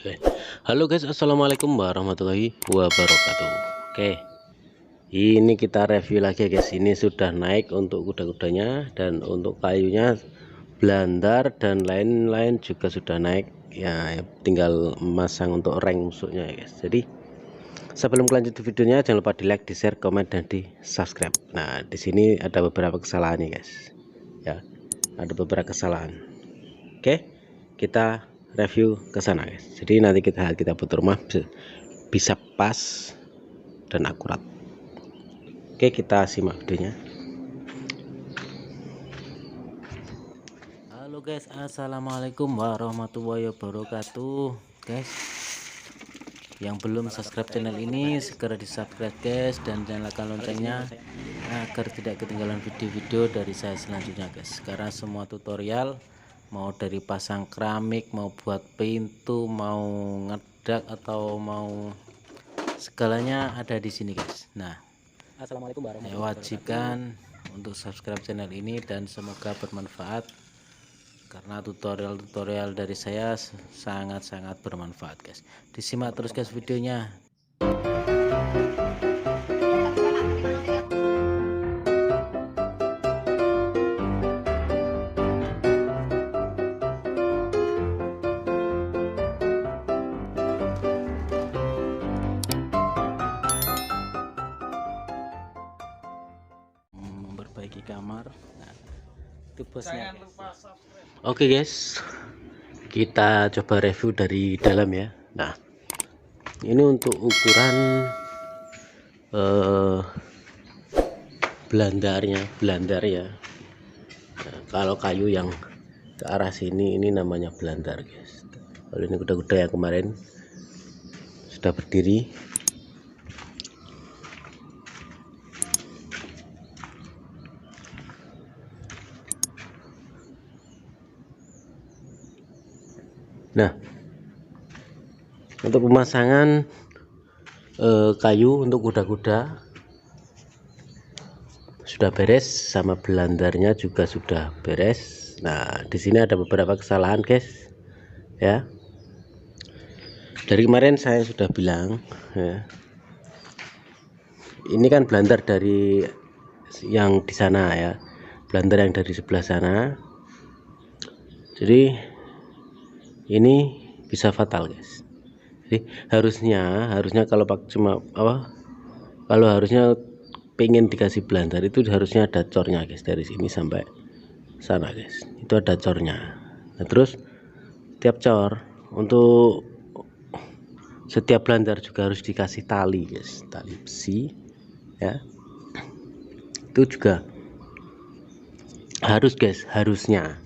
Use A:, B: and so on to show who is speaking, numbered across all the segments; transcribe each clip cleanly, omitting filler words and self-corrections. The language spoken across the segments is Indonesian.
A: Oke. Halo guys, assalamualaikum warahmatullahi wabarakatuh. Oke, ini kita review lagi guys. Ini sudah naik untuk kuda-kudanya dan untuk kayunya, blandar dan lain-lain juga sudah naik ya. Tinggal memasang untuk rank musuhnya ya guys. Jadi sebelum lanjut videonya, jangan lupa di like, di share, komen, dan di subscribe. Nah, di sini ada beberapa kesalahan nih guys ya, ada beberapa kesalahan. Oke, kita review ke sana guys. Jadi nanti kita putar rumah bisa pas dan akurat. Oke, kita simak videonya.
B: Halo guys, assalamualaikum warahmatullahi wabarakatuh. Guys, yang belum subscribe channel ini segera di subscribe guys, dan nyalakan loncengnya agar tidak ketinggalan video-video dari saya selanjutnya guys. Karena semua tutorial, mau dari pasang keramik, mau buat pintu, mau ngedak, atau mau segalanya ada di sini guys. Nah,
C: Assalamualaikum warahmatullahi
B: saya wajibkan untuk subscribe channel ini dan semoga bermanfaat, karena tutorial-tutorial dari saya sangat-sangat bermanfaat guys. Disimak terus guys videonya. Memperbaiki kamar. Nah, itu bosnya.
A: Oke guys, kita coba review dari dalam ya. Nah, ini untuk ukuran blandar ya. Nah, kalau kayu yang ke arah sini ini namanya blandar guys. Kalau ini kuda-kuda yang kemarin sudah berdiri. Nah, untuk pemasangan kayu untuk kuda-kuda sudah beres, sama belandarnya juga sudah beres. Nah, di sini ada beberapa kesalahan guys ya. Dari kemarin saya sudah bilang ya, ini kan belandar dari yang di sana ya, belandar yang dari sebelah sana. Jadi ini bisa fatal guys. Jadi harusnya kalau cuma kalau harusnya pengen dikasih belandar itu harusnya ada cornya guys, dari sini sampai sana guys, itu ada cornya. Nah, terus tiap cor untuk setiap belandar juga harus dikasih tali guys, tali besi ya. Itu juga harus guys, harusnya.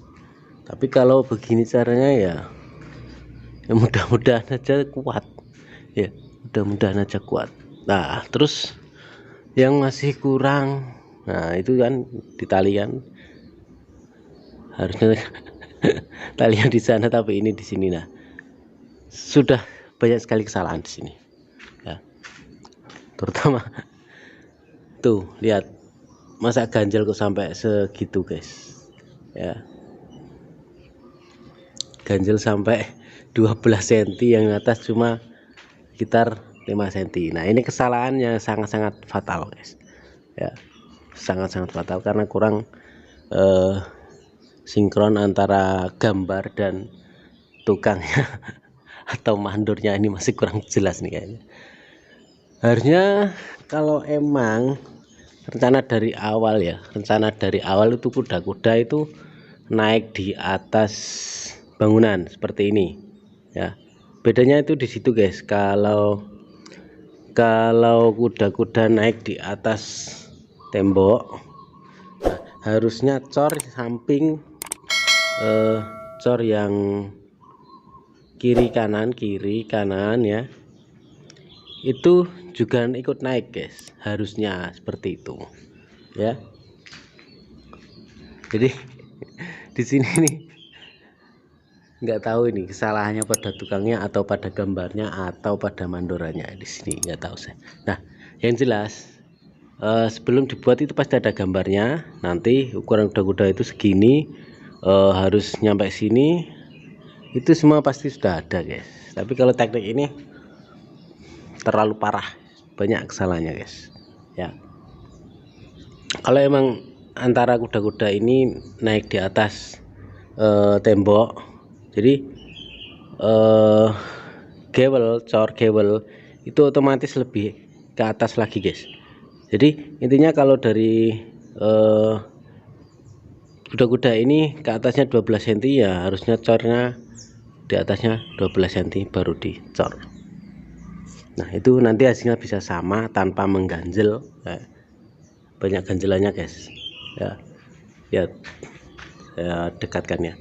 A: Tapi kalau begini caranya ya mudah-mudahan aja kuat ya, mudah-mudahan aja kuat. Nah, terus yang masih kurang, nah itu kan di talian harusnya talian di sana tapi ini di sini. Nah, sudah banyak sekali kesalahan di sini ya, terutama tuh lihat, masa ganjel kok sampai segitu guys ya, ganjel sampai 12 cm, yang atas cuma sekitar 5 cm. Nah, ini kesalahannya sangat-sangat fatal guys ya, sangat-sangat fatal karena kurang sinkron antara gambar dan tukangnya atau mandornya, ini masih kurang jelas nih kayaknya. Harusnya kalau emang rencana dari awal ya, rencana dari awal itu kuda-kuda itu naik di atas bangunan seperti ini ya. Bedanya itu di situ guys. Kalau kuda-kuda naik di atas tembok, nah, harusnya cor samping, cor yang kiri kanan ya, itu juga ikut naik guys, harusnya seperti itu ya. Jadi di sini nih nggak tahu ini kesalahannya pada tukangnya atau pada gambarnya atau pada mandoranya, di sini nggak tahu saya. Nah, yang jelas sebelum dibuat itu pasti ada gambarnya, nanti ukuran kuda-kuda itu segini, harus nyampe sini, itu semua pasti sudah ada guys. Tapi kalau teknik ini terlalu parah, banyak kesalahannya guys ya. Kalau emang antara kuda-kuda ini naik di atas tembok, jadi cor gewel itu otomatis lebih ke atas lagi guys. Jadi intinya kalau dari kuda-kuda ini ke atasnya 12 cm ya harusnya cornya di atasnya 12 cm baru dicor. Nah itu nanti hasilnya bisa sama tanpa mengganjel ya. Banyak ganjelannya guys ya. Ya saya dekatkan ya.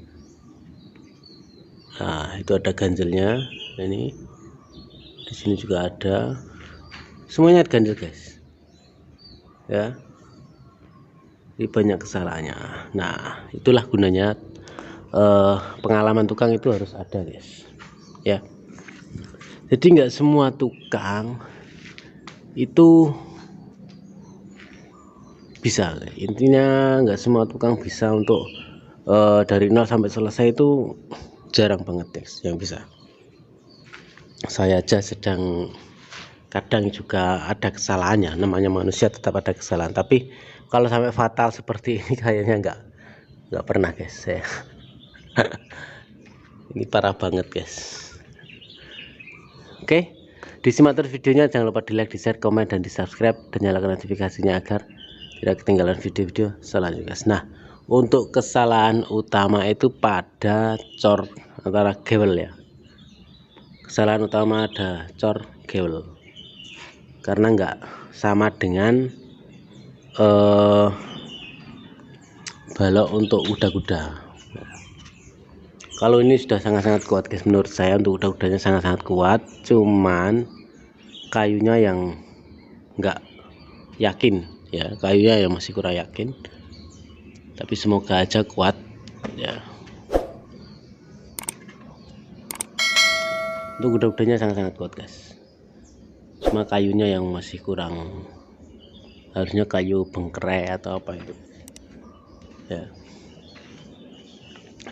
A: Nah itu ada ganjelnya, ini di sini juga ada, semuanya ganjel guys ya. Ini banyak kesalahannya. Nah itulah gunanya pengalaman tukang itu harus ada guys ya. Jadi nggak semua tukang itu bisa, intinya nggak semua tukang bisa untuk dari nol sampai selesai itu jarang banget guys yang bisa. Saya aja sedang kadang juga ada kesalahannya, namanya manusia tetap ada kesalahan, tapi kalau sampai fatal seperti ini kayaknya nggak pernah guys saya. Ini parah banget guys. Oke, disimak terus videonya, jangan lupa di like, di share, komen, dan di subscribe, dan nyalakan notifikasinya agar tidak ketinggalan video-video selanjutnya guys. Nah untuk kesalahan utama itu pada cor antara gewel ya. Kesalahan utama ada cor gewel karena nggak sama dengan balok untuk kuda-kuda. Kalau ini sudah sangat-sangat kuat guys, menurut saya untuk kuda-kudanya sangat-sangat kuat, cuman kayunya yang nggak yakin ya, kayunya yang masih kurang yakin, tapi semoga aja kuat ya. Untuk kuda-kudanya sangat-sangat kuat guys, cuma kayunya yang masih kurang, harusnya kayu bengkere atau apa itu ya.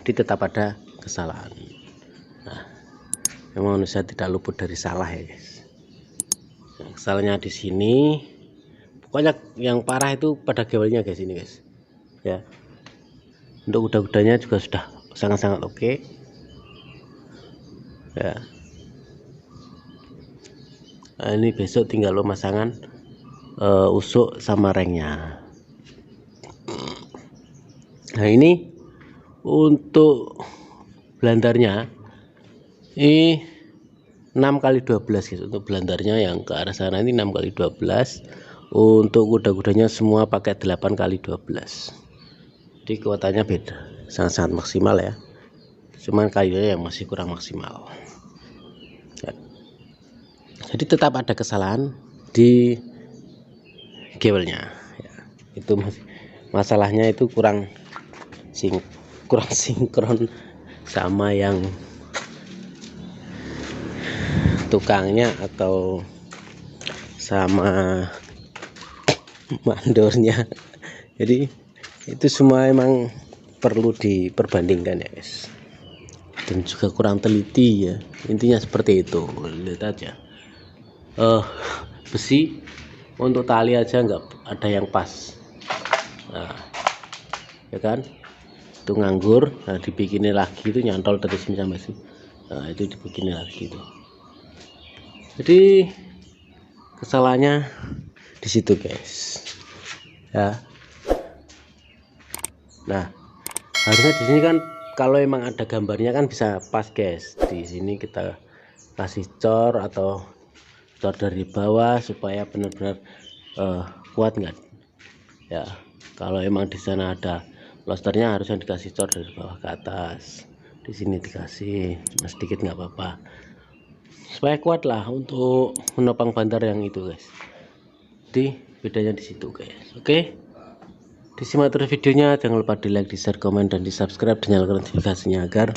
A: Jadi tetap ada kesalahan. Nah memang manusia tidak luput dari salah ya guys. Nah, kesalahannya di sini pokoknya yang parah itu pada gewelnya guys, ini guys ya. Untuk kuda-kudanya juga sudah sangat-sangat oke ya. Nah, ini besok tinggal pemasangan usuk sama rengnya. Nah ini untuk belandarnya ini 6x12 guys. Untuk belandarnya yang ke arah sana ini 6x12. Untuk kuda-kudanya semua pakai 8x12. Jadi kekuatannya beda, sangat-sangat maksimal ya, cuman kayunya yang masih kurang maksimal ya. Jadi tetap ada kesalahan di gewelnya ya. Itu masalahnya itu kurang sinkron sama yang tukangnya atau sama mandornya. Jadi itu semua emang perlu diperbandingkan ya guys, dan juga kurang teliti ya, intinya seperti itu. Lihat aja besi untuk tali aja nggak ada yang pas. Nah ya kan, itu nganggur. Nah dibikinin lagi, itu nyantol dari sini sampai sini. Nah itu dibikinin lagi itu. Jadi kesalahannya di situ guys ya. Nah harusnya di sini kan kalau emang ada gambarnya kan bisa pas guys. Di sini kita kasih cor atau cor dari bawah supaya benar-benar kuat nggak ya. Kalau emang di sana ada losternya harusnya dikasih cor dari bawah ke atas. Di sini dikasih cuma sedikit nggak apa-apa, supaya kuat lah untuk menopang bantar yang itu guys. Jadi bedanya di situ guys. Oke, disimak terus videonya, jangan lupa di like, di share, komen, dan di subscribe, dan nyalakan notifikasinya agar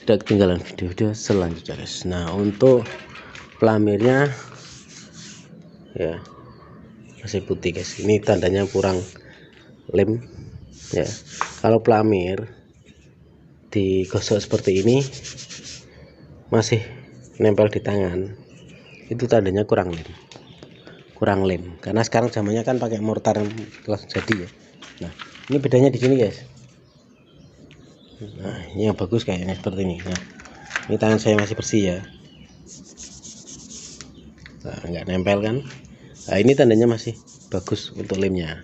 A: tidak ketinggalan video-video selanjutnya guys. Nah untuk pelamirnya ya masih putih guys, ini tandanya kurang lem ya. Kalau pelamir digosok seperti ini masih nempel di tangan, itu tandanya kurang lem, karena sekarang zamannya kan pakai mortar yang langsung jadi ya. Nah, ini bedanya di sini guys. Nah, ini yang bagus kayaknya seperti ini. Nah, ini tangan saya masih bersih ya. Nah, nggak nempel kan. Nah, ini tandanya masih bagus untuk lemnya.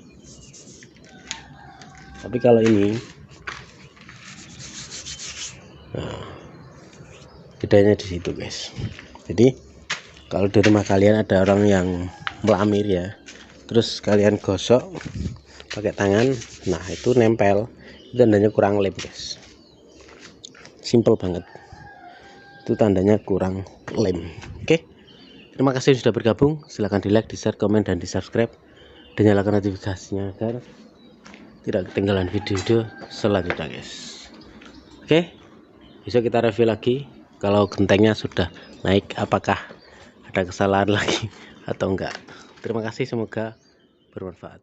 A: Tapi kalau ini, nah, bedanya di situ guys. Jadi kalau di rumah kalian ada orang yang melamir ya, terus kalian gosok pakai tangan, nah itu nempel, itu tandanya kurang lem guys. Simple banget, itu tandanya kurang lem. Oke, terima kasih sudah bergabung. Silahkan di like, di share, komen, dan di subscribe, dan nyalakan notifikasinya agar tidak ketinggalan video-video selanjutnya guys. Oke, besok kita review lagi kalau gentengnya sudah naik, apakah ada kesalahan lagi atau enggak. Terima kasih, semoga bermanfaat.